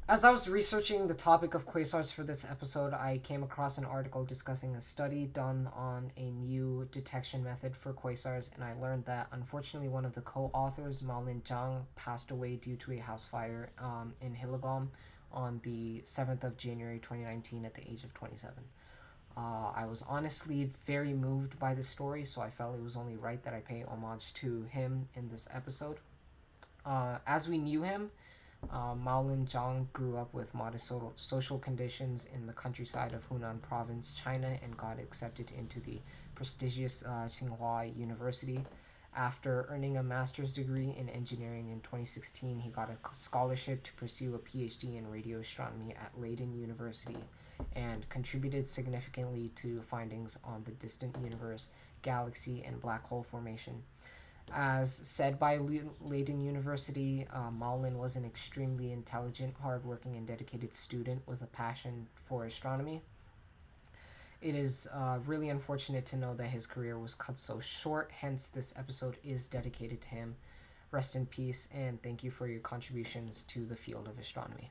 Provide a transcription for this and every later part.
As I was researching the topic of quasars for this episode, I came across an article discussing a study done on a new detection method for quasars, and I learned that unfortunately one of the co-authors, Maolin Zhang, passed away due to a house fire in Hillegom on the 7th of January 2019 at the age of 27. I was honestly very moved by this story, so I felt it was only right that I pay homage to him in this episode. As we knew him, Maolin Zhang grew up with modest social conditions in the countryside of Hunan Province, China, and got accepted into the prestigious Tsinghua University. After earning a master's degree in engineering in 2016, he got a scholarship to pursue a PhD in radio astronomy at Leiden University and contributed significantly to findings on the distant universe, galaxy, and black hole formation. As said by Leiden University, Maulin was an extremely intelligent, hardworking, and dedicated student with a passion for astronomy. It is really unfortunate to know that his career was cut so short, hence, this episode is dedicated to him. Rest in peace, and thank you for your contributions to the field of astronomy.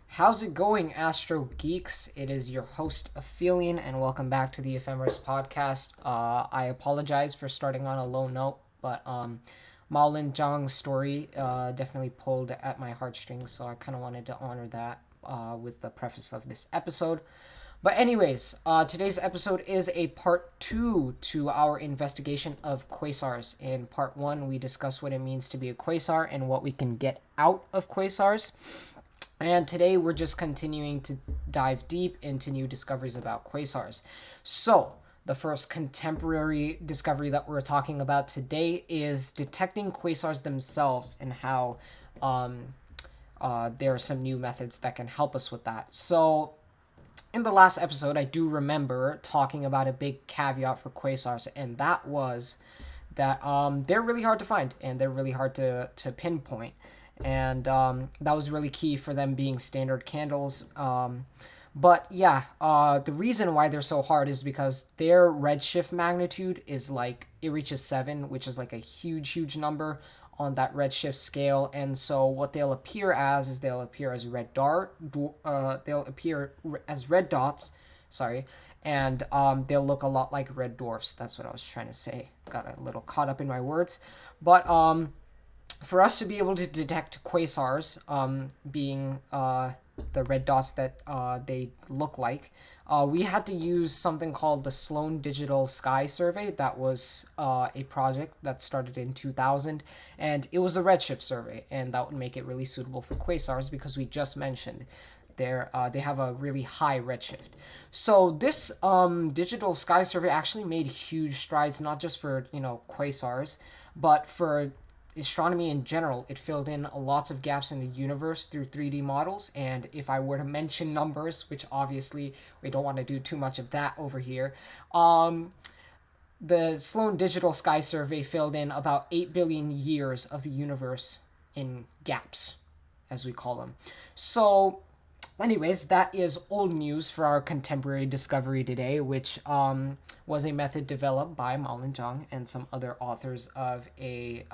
How's it going, Astro Geeks? It is your host, Aphelion, and welcome back to the Ephemeris Podcast. I apologize for starting on a low note, but Maolin Zhang's story definitely pulled at my heartstrings, so I kind of wanted to honor that with the preface of this episode. But anyways, today's episode is a part 2 to our investigation of quasars. In part 1, we discuss what it means to be a quasar and what we can get out of quasars. And today we're just continuing to dive deep into new discoveries about quasars. So, the first contemporary discovery that we're talking about today is detecting quasars themselves and how there are some new methods that can help us with that. So, in the last episode, I do remember talking about a big caveat for quasars, and that was that they're really hard to find and they're really hard to pinpoint. And that was really key for them being standard candles. But yeah, the reason why they're so hard is because their redshift magnitude is like, it reaches 7, which is like a huge number on that redshift scale. And so what they'll appear as is they'll appear as red dots, sorry, and they'll look a lot like red dwarfs. That's what I was trying to say. Got a little caught up in my words. But for us to be able to detect quasars, being the red dots that they look like, we had to use something called the Sloan Digital Sky Survey. That was a project that started in 2000, and it was a redshift survey, and that would make it really suitable for quasars because we just mentioned they have a really high redshift. So this digital sky survey actually made huge strides, not just for quasars, but for astronomy in general. It filled in lots of gaps in the universe through 3D models, and if I were to mention numbers, which obviously we don't want to do too much of that over here, the Sloan Digital Sky Survey filled in about 8 billion years of the universe in gaps, as we call them. So anyways, that is old news for our contemporary discovery today, which was a method developed by Maolin Zhang and some other authors of a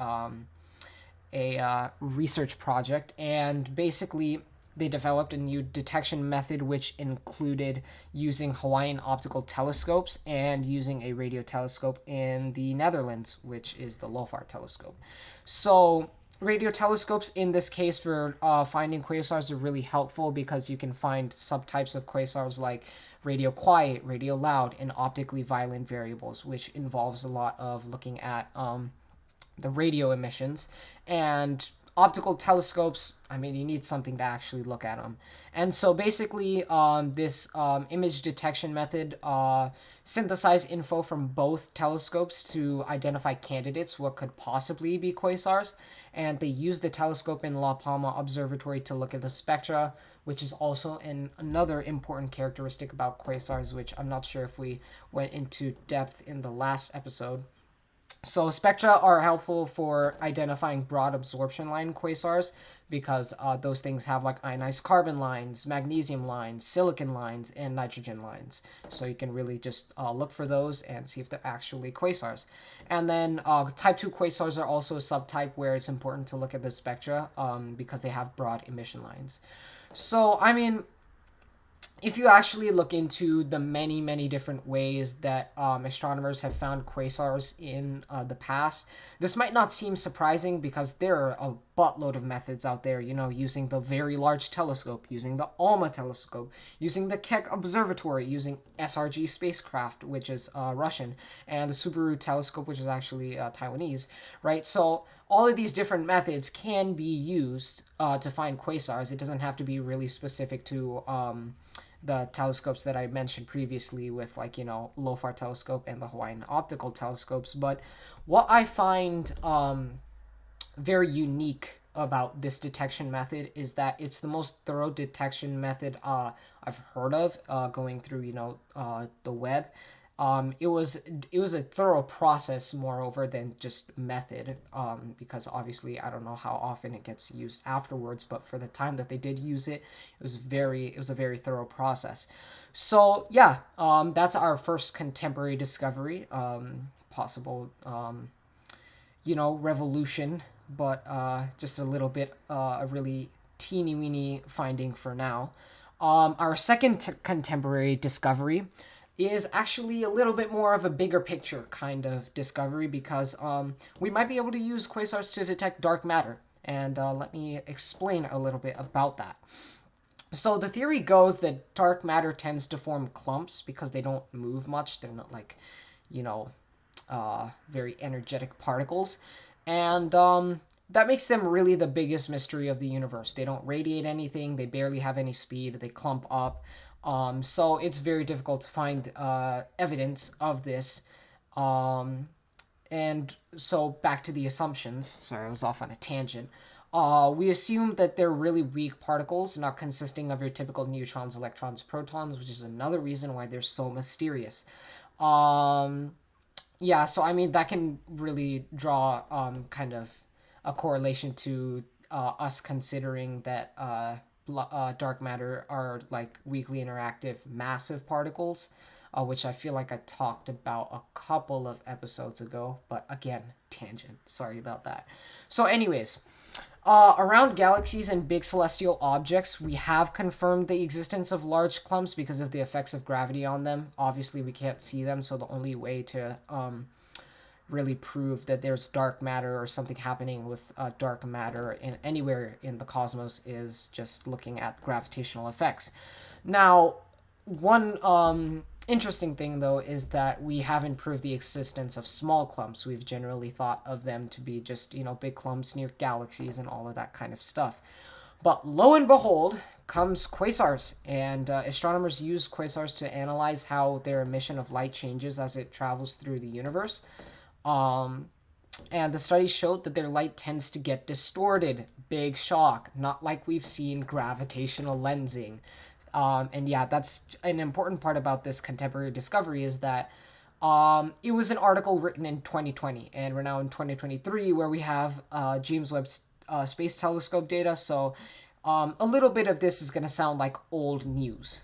research project. And basically, they developed a new detection method which included using Hawaiian optical telescopes and using a radio telescope in the Netherlands, which is the LOFAR telescope. So radio telescopes in this case for finding quasars are really helpful because you can find subtypes of quasars like radio quiet, radio loud, and optically violent variables, which involves a lot of looking at the radio emissions. And optical telescopes, I mean, you need something to actually look at them. And so basically, this image detection method synthesized info from both telescopes to identify candidates, what could possibly be quasars. And they used the telescope in La Palma Observatory to look at the spectra, which is also another important characteristic about quasars, which I'm not sure if we went into depth in the last episode. So spectra are helpful for identifying broad absorption line quasars because those things have like ionized carbon lines, magnesium lines, silicon lines, and nitrogen lines. So you can really just look for those and see if they're actually quasars. And then type 2 quasars are also a subtype where it's important to look at the spectra because they have broad emission lines. So, I mean, if you actually look into the many, many different ways that astronomers have found quasars in the past, this might not seem surprising because there are a buttload of methods out there, using the Very Large Telescope, using the ALMA telescope, using the Keck Observatory, using SRG spacecraft, which is Russian, and the Subaru telescope, which is actually Taiwanese, right? So all of these different methods can be used to find quasars. It doesn't have to be really specific to the telescopes that I mentioned previously with LOFAR telescope and the Hawaiian optical telescopes. But what I find very unique about this detection method is that it's the most thorough detection method I've heard of going through the web. It was a thorough process, moreover, than just method. Because obviously I don't know how often it gets used afterwards, but for the time that they did use it, it was a very thorough process. So yeah, that's our first contemporary discovery, possible revolution, but just a little bit a really teeny weeny finding for now. Our second contemporary discovery is actually a little bit more of a bigger picture kind of discovery because we might be able to use quasars to detect dark matter. And let me explain a little bit about that. So the theory goes that dark matter tends to form clumps because they don't move much. They're not like, you know, very energetic particles. And that makes them really the biggest mystery of the universe. They don't radiate anything, they barely have any speed, they clump up. So it's very difficult to find evidence of this. And so back to the assumptions. Sorry, I was off on a tangent. We assume that they're really weak particles, not consisting of your typical neutrons, electrons, protons, which is another reason why they're so mysterious. Yeah, so I mean, that can really draw kind of a correlation to us considering that dark matter are like weakly interactive massive particles, which I feel like I talked about a couple of episodes ago. But again, tangent. Sorry about that. So, anyways, around galaxies and big celestial objects, we have confirmed the existence of large clumps because of the effects of gravity on them. Obviously, we can't see them, so the only way to really prove that there's dark matter or something happening with dark matter in anywhere in the cosmos is just looking at gravitational effects. Now, one interesting thing though is that we haven't proved the existence of small clumps. We've generally thought of them to be just big clumps near galaxies and all of that kind of stuff. But lo and behold, comes quasars, and astronomers use quasars to analyze how their emission of light changes as it travels through the universe. And the study showed that their light tends to get distorted. Big shock. Not like we've seen gravitational lensing. And yeah, that's an important part about this contemporary discovery is that it was an article written in 2020, and we're now in 2023 where we have James Webb Space Telescope data. So a little bit of this is going to sound like old news.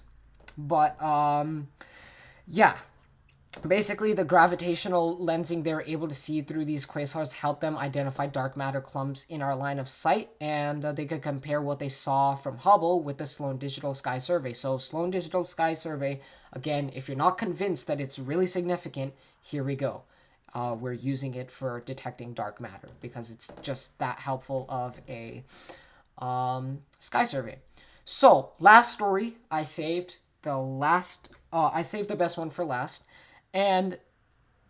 But yeah, basically, the gravitational lensing they're able to see through these quasars help them identify dark matter clumps in our line of sight, and they could compare what they saw from Hubble with the Sloan Digital Sky Survey. So, Sloan Digital Sky Survey, again, if you're not convinced that it's really significant, here we go. We're using it for detecting dark matter because it's just that helpful of a sky survey. So, last story I saved I saved the best one for last. And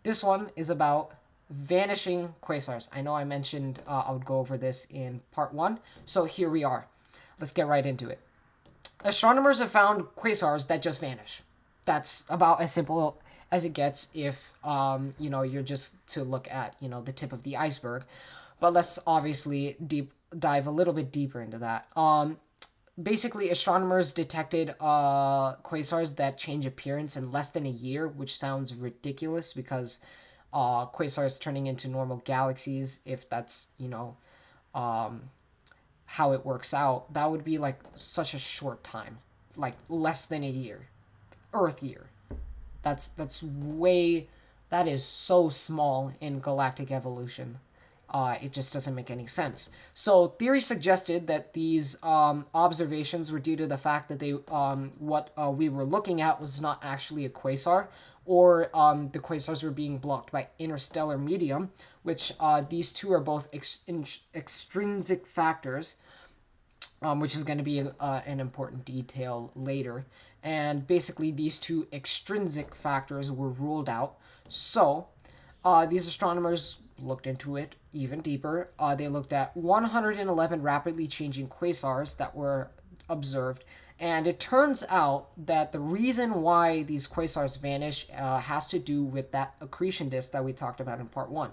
this one is about vanishing quasars. I know I mentioned I would go over this in part 1, so here we are. Let's get right into it. Astronomers have found quasars that just vanish. That's about as simple as it gets if you're just to look at the tip of the iceberg. But let's obviously dive a little bit deeper into that. Basically, astronomers detected quasars that change appearance in less than a year, which sounds ridiculous because quasars turning into normal galaxies, if that's how it works out, that would be like such a short time, like less than a year, Earth year. That is so small in galactic evolution. It just doesn't make any sense. So theory suggested that these observations were due to the fact that what we were looking at was not actually a quasar, or the quasars were being blocked by interstellar medium, which these two are both extrinsic factors, which is going to be an important detail later. And basically, these two extrinsic factors were ruled out. So, these astronomers looked into it even deeper. They looked at 111 rapidly changing quasars that were observed. And it turns out that the reason why these quasars vanish has to do with that accretion disk that we talked about in part one.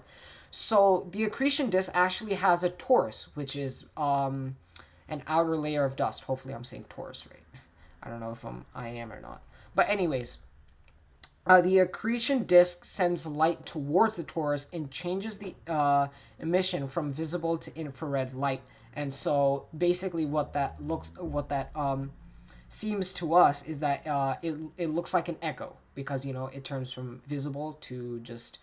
So, the accretion disk actually has a torus, which is an outer layer of dust. Hopefully, I'm saying torus right. I don't know if I am or not. But anyways, the accretion disk sends light towards the torus and changes the emission from visible to infrared light. And so basically what that seems to us is that it looks like an echo, because it turns from visible to just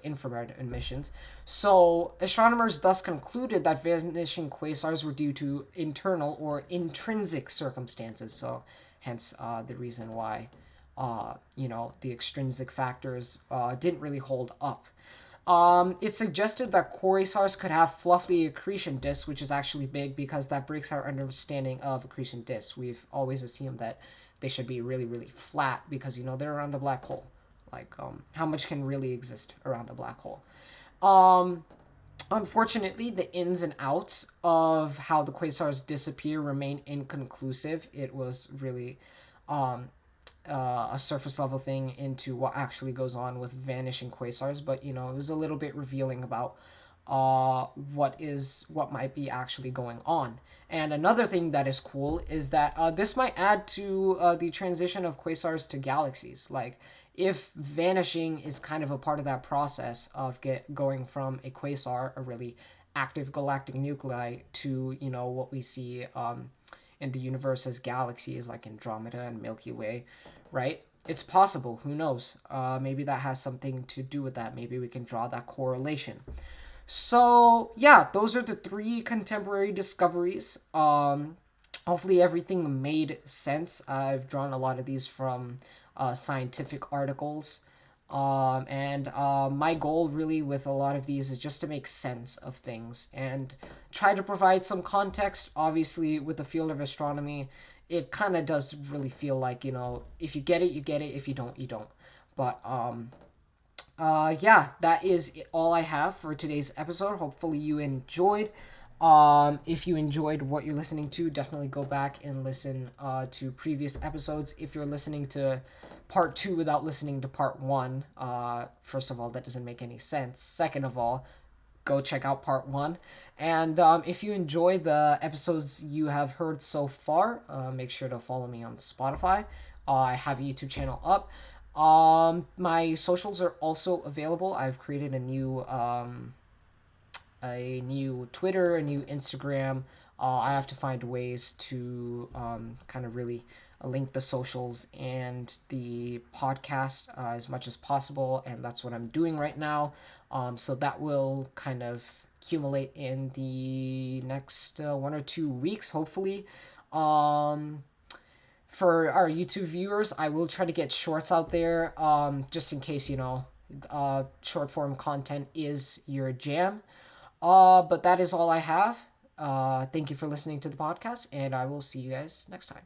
infrared emissions. So astronomers thus concluded that vanishing quasars were due to internal or intrinsic circumstances. So hence the reason why the extrinsic factors didn't really hold up. It suggested that quasars could have fluffy accretion disks, which is actually big because that breaks our understanding of accretion disks. We've always assumed that they should be really, really flat because they're around a black hole. Like, how much can really exist around a black hole? Unfortunately, the ins and outs of how the quasars disappear remain inconclusive. It was really a surface level thing into what actually goes on with vanishing quasars, but it was a little bit revealing about what might be actually going on. And another thing that is cool is that this might add to the transition of quasars to galaxies. Like, if vanishing is kind of a part of that process of going from a quasar, a really active galactic nuclei, to what we see in the universe as galaxies like Andromeda and Milky Way, right? It's possible. Who knows? Maybe that has something to do with that. Maybe we can draw that correlation. So yeah, those are the three contemporary discoveries. Hopefully everything made sense. I've drawn a lot of these from scientific articles. And my goal really with a lot of these is just to make sense of things and try to provide some context. Obviously, with the field of astronomy, it kind of does really feel like, if you get it, you get it. If you don't, you don't. But yeah, that is all I have for today's episode. Hopefully you enjoyed. If you enjoyed what you're listening to, definitely go back and listen to previous episodes. If you're listening to part 2 without listening to part 1, first of all, that doesn't make any sense. Second of all, go check out part 1. And if you enjoy the episodes you have heard so far, make sure to follow me on Spotify. I have a YouTube channel up. My socials are also available. I've created a new Twitter, a new Instagram. I have to find ways to kind of really link the socials and the podcast as much as possible, and that's what I'm doing right now. So that will kind of accumulate in the next 1 or 2 weeks, hopefully. For our YouTube viewers, I will try to get shorts out there, just in case, short form content is your jam. But that is all I have. Thank you for listening to the podcast, and I will see you guys next time.